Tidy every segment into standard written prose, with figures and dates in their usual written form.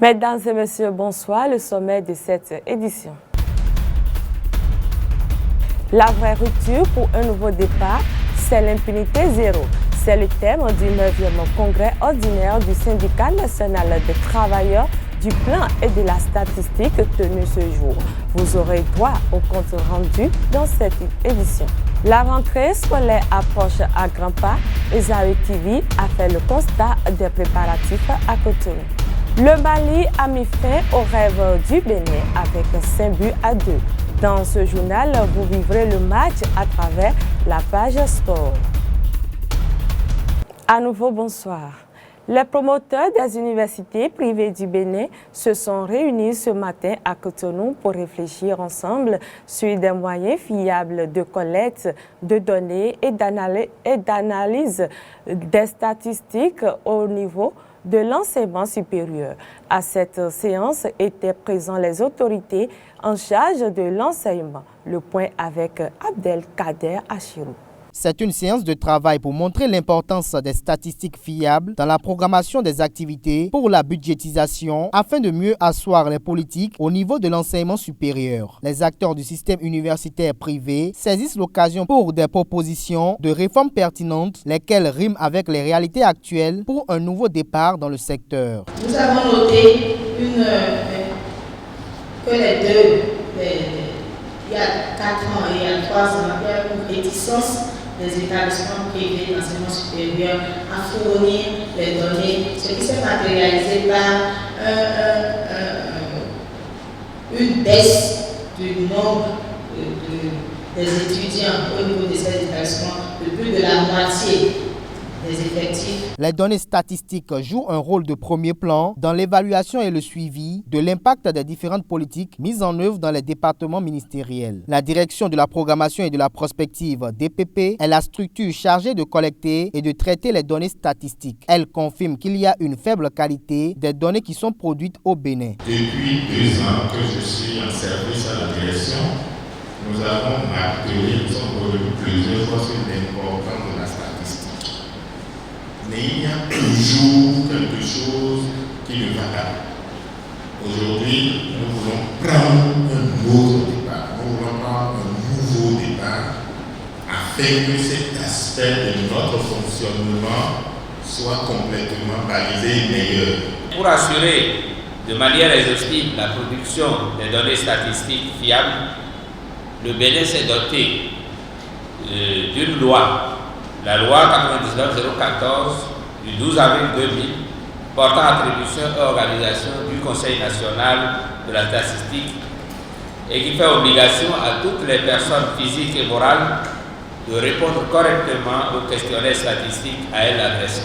Mesdames et messieurs, bonsoir. Le sommet de cette édition. La vraie rupture pour un nouveau départ, c'est l'impunité zéro. C'est le thème du 9e congrès ordinaire du syndicat national des travailleurs du plan et de la statistique tenu ce jour. Vous aurez droit au compte rendu dans cette édition. La rentrée scolaire approche à grands pas et Zawi TV a fait le constat des préparatifs à Cotonou. Le Mali a mis fin au rêve du Bénin avec 5 buts à 2. Dans ce journal, vous vivrez le match à travers la page sport. À nouveau, bonsoir. Les promoteurs des universités privées du Bénin se sont réunis ce matin à Cotonou pour réfléchir ensemble sur des moyens fiables de collecte de données et d'analyse des statistiques au niveau de l'enseignement supérieur. À cette séance étaient présents les autorités en charge de l'enseignement. Le point avec Abdelkader Achirou. C'est une séance de travail pour montrer l'importance des statistiques fiables dans la programmation des activités pour la budgétisation afin de mieux asseoir les politiques au niveau de l'enseignement supérieur. Les acteurs du système universitaire privé saisissent l'occasion pour des propositions de réformes pertinentes, lesquelles riment avec les réalités actuelles pour un nouveau départ dans le secteur. Nous avons noté que il y a 4 ans et il y a 3 ans, il y a une réticence des établissements privés d'enseignement supérieur à fournir les données, ce qui s'est matérialisé par une baisse du nombre des étudiants au niveau de ces établissements de plus de la moitié des effectifs. Les données statistiques jouent un rôle de premier plan dans l'évaluation et le suivi de l'impact des différentes politiques mises en œuvre dans les départements ministériels. La direction de la programmation et de la prospective DPP est la structure chargée de collecter et de traiter les données statistiques. Elle confirme qu'il y a une faible qualité des données qui sont produites au Bénin. Depuis 2 ans que je suis en service à la direction, nous avons martelé, nous sommes revenus plusieurs fois sur l'importance de la statistique. Mais il y a toujours quelque chose qui ne va pas. Aujourd'hui, nous voulons prendre un autre départ. Nous voulons prendre un nouveau départ afin que cet aspect de notre fonctionnement soit complètement balisé et meilleur. Pour assurer de manière exhaustive la production des données statistiques fiables, le Bénin s'est doté d'une loi, la loi 99-014 du 12 avril 2000, portant attribution et organisation du Conseil national de la statistique et qui fait obligation à toutes les personnes physiques et morales de répondre correctement aux questionnaires statistiques à elle adressés.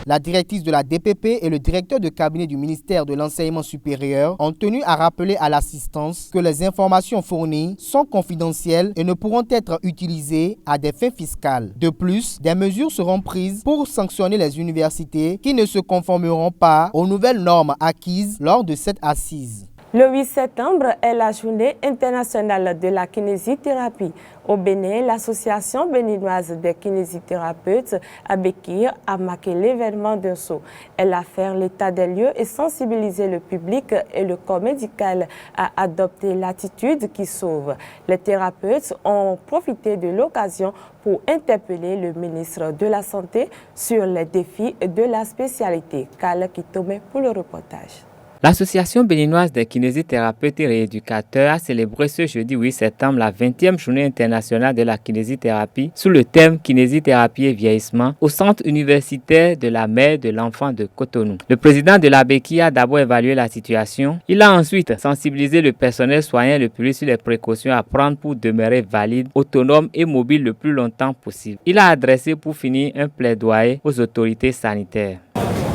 La directrice de la DPP et le directeur de cabinet du ministère de l'Enseignement supérieur ont tenu à rappeler à l'assistance que les informations fournies sont confidentielles et ne pourront être utilisées à des fins fiscales. De plus, des mesures seront prises pour sanctionner les universités qui ne se conformeront pas aux nouvelles normes acquises lors de cette assise. Le 8 septembre est la journée internationale de la kinésithérapie. Au Bénin, l'association béninoise des kinésithérapeutes Abekir a marqué l'événement d'un saut. Elle a fait l'état des lieux et sensibilisé le public et le corps médical à adopter l'attitude qui sauve. Les thérapeutes ont profité de l'occasion pour interpeller le ministre de la Santé sur les défis de la spécialité. Kale Kitome pour le reportage. L'Association béninoise des kinésithérapeutes et rééducateurs a célébré ce jeudi 8 septembre la 20e journée internationale de la kinésithérapie sous le thème Kinésithérapie et vieillissement au centre universitaire de la mère de l'enfant de Cotonou. Le président de l'ABEKI a d'abord évalué la situation. Il a ensuite sensibilisé le personnel soignant et le public sur les précautions à prendre pour demeurer valide, autonome et mobile le plus longtemps possible. Il a adressé pour finir un plaidoyer aux autorités sanitaires.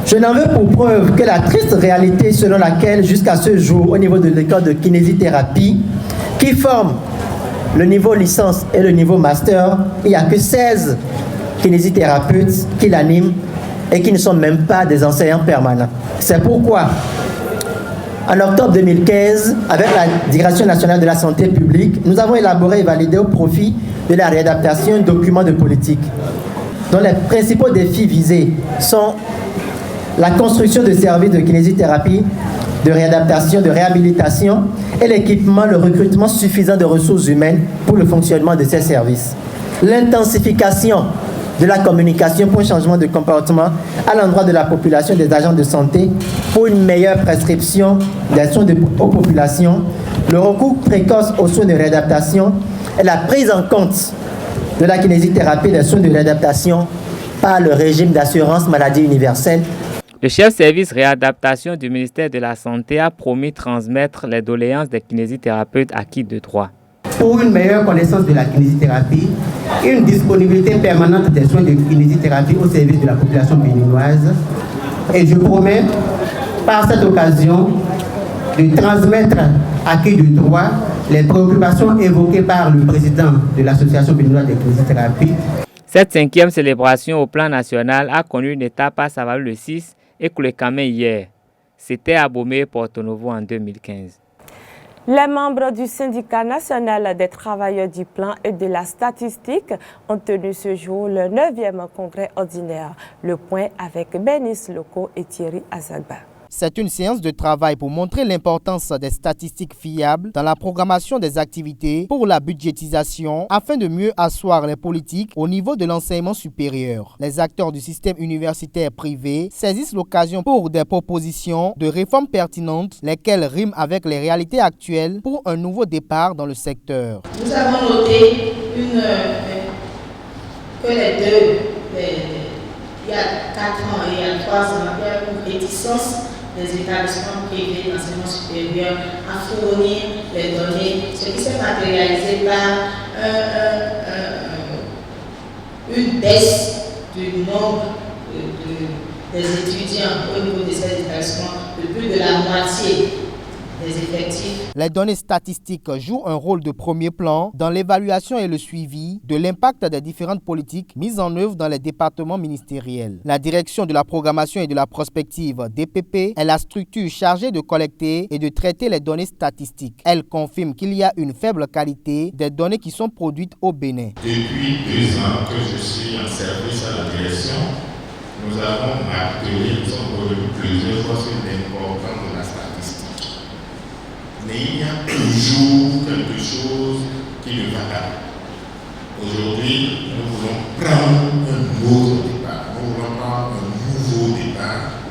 Je n'en veux pour preuve que la triste réalité selon laquelle, jusqu'à ce jour, au niveau de l'école de kinésithérapie, qui forme le niveau licence et le niveau master, il n'y a que 16 kinésithérapeutes qui l'animent et qui ne sont même pas des enseignants permanents. C'est pourquoi, en octobre 2015, avec la Direction nationale de la santé publique, nous avons élaboré et validé au profit de la réadaptation un document de politique dont les principaux défis visés sont la construction de services de kinésithérapie de réadaptation, de réhabilitation et l'équipement, le recrutement suffisant de ressources humaines pour le fonctionnement de ces services. L'intensification de la communication pour un changement de comportement à l'endroit de la population et des agents de santé pour une meilleure prescription des soins aux populations, le recours précoce aux soins de réadaptation et la prise en compte de la kinésithérapie et des soins de réadaptation par le régime d'assurance maladie universelle. Le chef service réadaptation du ministère de la Santé a promis transmettre les doléances des kinésithérapeutes acquis de droit. Pour une meilleure connaissance de la kinésithérapie, une disponibilité permanente des soins de kinésithérapie au service de la population béninoise. Et je promets, par cette occasion, de transmettre acquis de droit les préoccupations évoquées par le président de l'Association béninoise de kinésithérapie. Cette 5e célébration au plan national a connu une étape à Savalu le 6 et Koulékamé hier. C'était à Bomé, Porto-Novo en 2015. Les membres du syndicat national des travailleurs du plan et de la statistique ont tenu ce jour le 9e congrès ordinaire. Le point avec Bénis Loko et Thierry Azagba. C'est une séance de travail pour montrer l'importance des statistiques fiables dans la programmation des activités pour la budgétisation afin de mieux asseoir les politiques au niveau de l'enseignement supérieur. Les acteurs du système universitaire privé saisissent l'occasion pour des propositions de réformes pertinentes, lesquelles riment avec les réalités actuelles pour un nouveau départ dans le secteur. Nous avons noté que il y a 4 ans et il y a 3 ans, il y a une réticence des établissements privés d'enseignement supérieur à fournir les données, ce qui s'est matérialisé par une baisse du nombre des étudiants au niveau de ces établissements de plus de la moitié des effectifs. Les données statistiques jouent un rôle de premier plan dans l'évaluation et le suivi de l'impact des différentes politiques mises en œuvre dans les départements ministériels. La direction de la programmation et de la prospective DPP est la structure chargée de collecter et de traiter les données statistiques. Elle confirme qu'il y a une faible qualité des données qui sont produites au Bénin. Depuis 2 ans que je suis en service à la direction, nous avons martelé, nous sommes revenus plusieurs fois sur l'importance de la statistique. Mais il y a toujours quelque chose qui ne va pas. Aujourd'hui, nous voulons prendre un autre départ. Nous voulons prendre un nouveau départ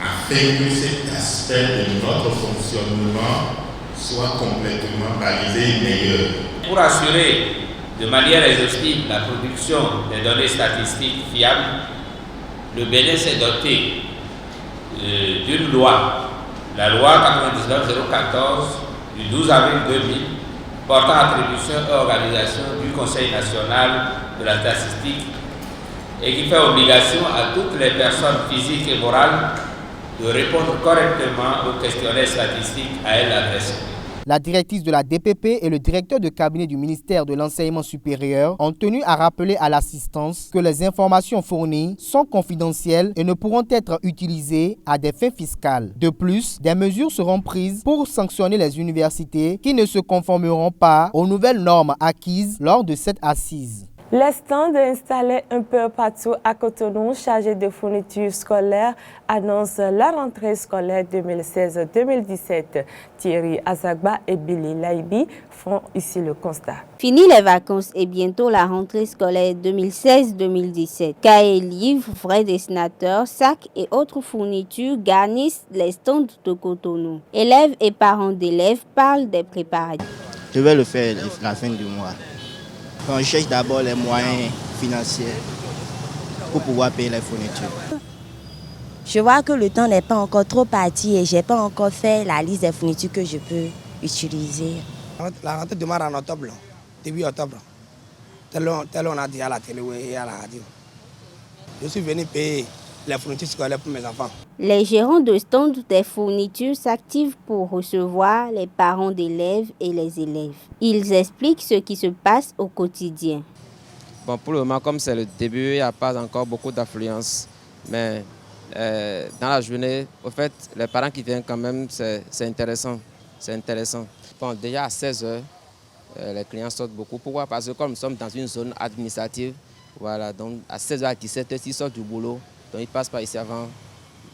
afin que cet aspect de notre fonctionnement soit complètement balisé et meilleur. Pour assurer de manière exhaustive la production des données statistiques fiables, le Bénin s'est doté d'une loi, la loi 99-014 du 12 avril 2000, portant attribution et organisation du Conseil national de la statistique et qui fait obligation à toutes les personnes physiques et morales de répondre correctement aux questionnaires statistiques à elle adressés. La directrice de la DPP et le directeur de cabinet du ministère de l'Enseignement supérieur ont tenu à rappeler à l'assistance que les informations fournies sont confidentielles et ne pourront être utilisées à des fins fiscales. De plus, des mesures seront prises pour sanctionner les universités qui ne se conformeront pas aux nouvelles normes acquises lors de cette assise. Les stands installés un peu partout à Cotonou, chargés de fournitures scolaires, annoncent la rentrée scolaire 2016-2017. Thierry Azagba et Billy Laibi font ici le constat. Fini les vacances et bientôt la rentrée scolaire 2016-2017. Cahiers, livres, vrais dessinateurs, sacs et autres fournitures garnissent les stands de Cotonou. Élèves et parents d'élèves parlent des préparatifs. Je vais le faire à la fin du mois. On cherche d'abord les moyens financiers pour pouvoir payer les fournitures. Je vois que le temps n'est pas encore trop parti et je n'ai pas encore fait la liste des fournitures que je peux utiliser. La rentrée démarre en octobre, début octobre. Tel on a dit à la télé et à la radio. Je suis venu payer les fournitures scolaires pour mes enfants. Les gérants de stands des fournitures s'activent pour recevoir les parents d'élèves et les élèves. Ils expliquent ce qui se passe au quotidien. Bon, pour le moment, comme c'est le début, il n'y a pas encore beaucoup d'affluence. Mais dans la journée, au fait, les parents qui viennent quand même, c'est intéressant. C'est intéressant. Bon, déjà à 16h, les clients sortent beaucoup. Pourquoi? Parce que comme nous sommes dans une zone administrative, voilà, donc à 16h à 17h, s'ils sortent du boulot, donc ils passent par ici avant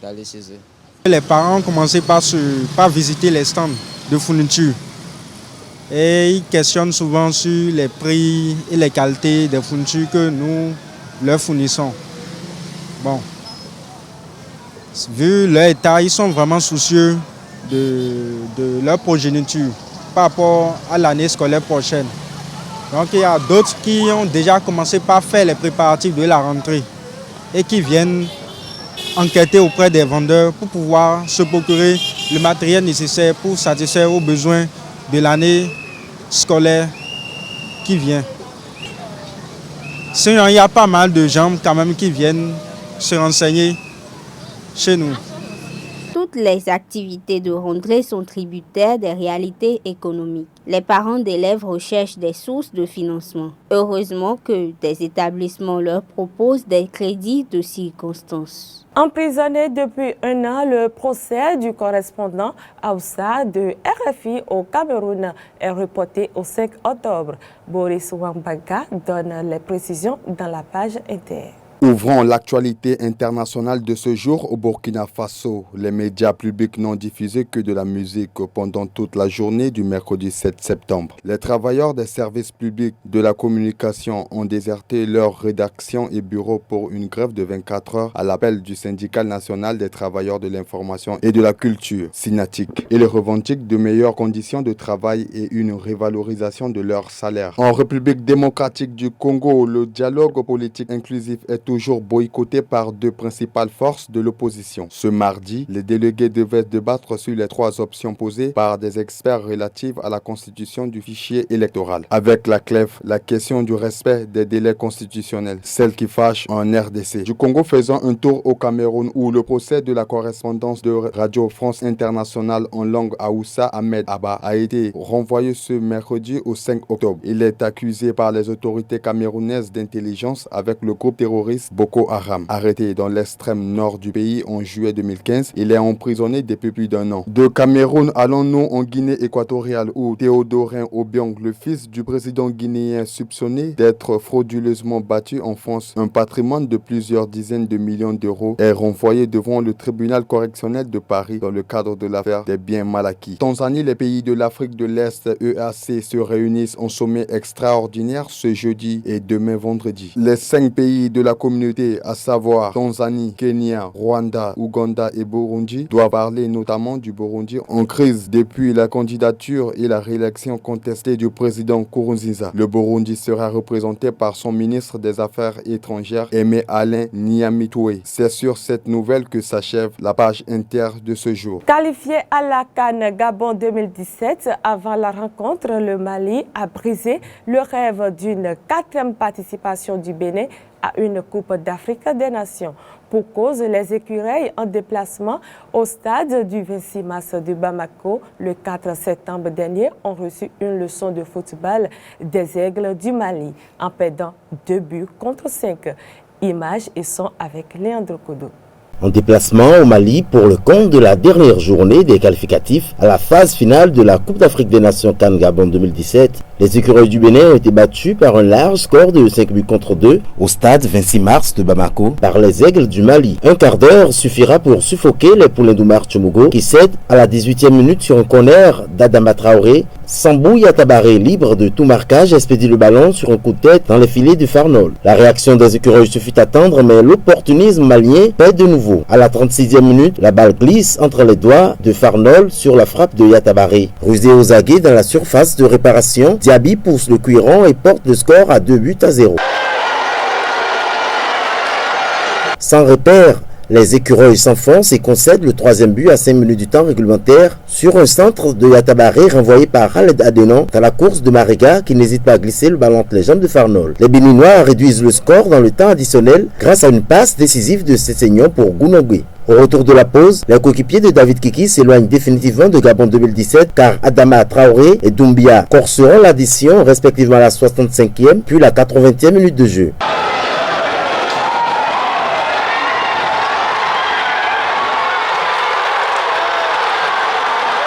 d'aller chez eux. Les parents ont commencé par visiter les stands de fourniture. Et ils questionnent souvent sur les prix et les qualités des fournitures que nous leur fournissons. Bon, vu leur état, ils sont vraiment soucieux de leur progéniture par rapport à l'année scolaire prochaine. Donc il y a d'autres qui ont déjà commencé par faire les préparatifs de la rentrée et qui viennent enquêter auprès des vendeurs pour pouvoir se procurer le matériel nécessaire pour satisfaire aux besoins de l'année scolaire qui vient. Sinon, il y a pas mal de gens quand même qui viennent se renseigner chez nous. Toutes les activités de rentrée sont tributaires des réalités économiques. Les parents d'élèves recherchent des sources de financement. Heureusement que des établissements leur proposent des crédits de circonstance. Emprisonné depuis 1 an, le procès du correspondant Aoussa de RFI au Cameroun est reporté au 5 octobre. Boris Wambaka donne les précisions dans la page inter. Ouvrons l'actualité internationale de ce jour au Burkina Faso. Les médias publics n'ont diffusé que de la musique pendant toute la journée du mercredi 7 septembre. Les travailleurs des services publics de la communication ont déserté leurs rédactions et bureaux pour une grève de 24 heures à l'appel du syndicat national des travailleurs de l'information et de la culture, SYNATIC. Ils revendiquent de meilleures conditions de travail et une révalorisation de leurs salaires. En République démocratique du Congo, le dialogue politique inclusif est toujours boycotté par deux principales forces de l'opposition. Ce mardi, les délégués devaient débattre sur les 3 options posées par des experts relatives à la constitution du fichier électoral. Avec la CLEF, la question du respect des délais constitutionnels, celle qui fâche en RDC. Du Congo, faisant un tour au Cameroun où le procès de la correspondance de Radio France Internationale en langue Aoussa, Ahmed Abba, a été renvoyé ce mercredi au 5 octobre. Il est accusé par les autorités camerounaises d'intelligence avec le groupe terroriste Boko Haram. Arrêté dans l'extrême nord du pays en juillet 2015, il est emprisonné depuis plus d'1 an. De Cameroun, allons-nous en Guinée équatoriale où Théodorin Obiang, le fils du président guinéen soupçonné d'être frauduleusement battu en France, un patrimoine de plusieurs dizaines de millions d'euros, est renvoyé devant le tribunal correctionnel de Paris dans le cadre de l'affaire des biens mal acquis. Tanzanie, les pays de l'Afrique de l'Est, EAC, se réunissent en sommet extraordinaire ce jeudi et demain vendredi. Les 5 pays de la communauté, à savoir Tanzanie, Kenya, Rwanda, Ouganda et Burundi, doivent parler notamment du Burundi en crise depuis la candidature et la réélection contestée du président Nkurunziza. Le Burundi sera représenté par son ministre des Affaires étrangères, Aimé Alain Nyamitoué. C'est sur cette nouvelle que s'achève la page inter de ce jour. Qualifié à la CAN Gabon 2017, avant la rencontre, le Mali a brisé le rêve d'une 4e participation du Bénin à une Coupe d'Afrique des Nations. Pour cause, les écureuils en déplacement au stade du 26 mars de Bamako, le 4 septembre dernier, ont reçu une leçon de football des Aigles du Mali en perdant 2-5. Images et sons avec Léandre Kodo. En déplacement au Mali pour le compte de la dernière journée des qualificatifs à la phase finale de la Coupe d'Afrique des Nations CAN Gabon 2017, les écureuils du Bénin ont été battus par un large score de 5-2 au stade 26 mars de Bamako par les Aigles du Mali. Un quart d'heure suffira pour suffoquer les poulains d'Oumar Tchoumogo qui cèdent à la 18e minute sur un corner d'Adama Traoré. Sambou Yatabaré, libre de tout marquage, expédie le ballon sur un coup de tête dans les filets du Farnol. La réaction des écureuils se fit attendre, mais l'opportunisme malien paie de nouveau. À la 36e minute, la balle glisse entre les doigts de Farnol sur la frappe de Yatabaré. Rusé aux aguets dans la surface de réparation, Diaby pousse le cuiron et porte le score à 2-0. Sans repère, les écureuils s'enfoncent et concèdent le 3e but à 5 minutes du temps réglementaire sur un centre de Yatabaré renvoyé par Khaled Adenon dans la course de Mariga qui n'hésite pas à glisser le ballon entre les jambes de Farnol. Les Béninois réduisent le score dans le temps additionnel grâce à une passe décisive de Sessegnon pour Gounongwe. Au retour de la pause, les coéquipiers de David Kiki s'éloignent définitivement de Gabon 2017 car Adama Traoré et Doumbia corseront l'addition respectivement à la 65e puis la 80e minute de jeu.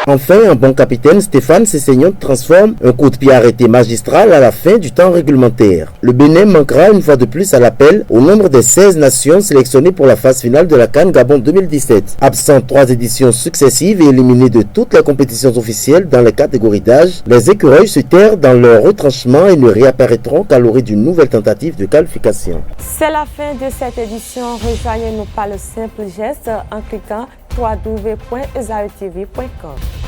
Enfin, un bon capitaine, Stéphane Sessegnon, transforme un coup de pied arrêté magistral à la fin du temps réglementaire. Le Bénin manquera une fois de plus à l'appel au nombre des 16 nations sélectionnées pour la phase finale de la CAN Gabon 2017. Absent 3 éditions successives et éliminées de toutes les compétitions officielles dans les catégories d'âge, les écureuils se terrent dans leur retranchement et ne réapparaîtront qu'à l'orée d'une nouvelle tentative de qualification. C'est la fin de cette édition. Rejoignez-nous par le simple geste en cliquant www.esaetv.com.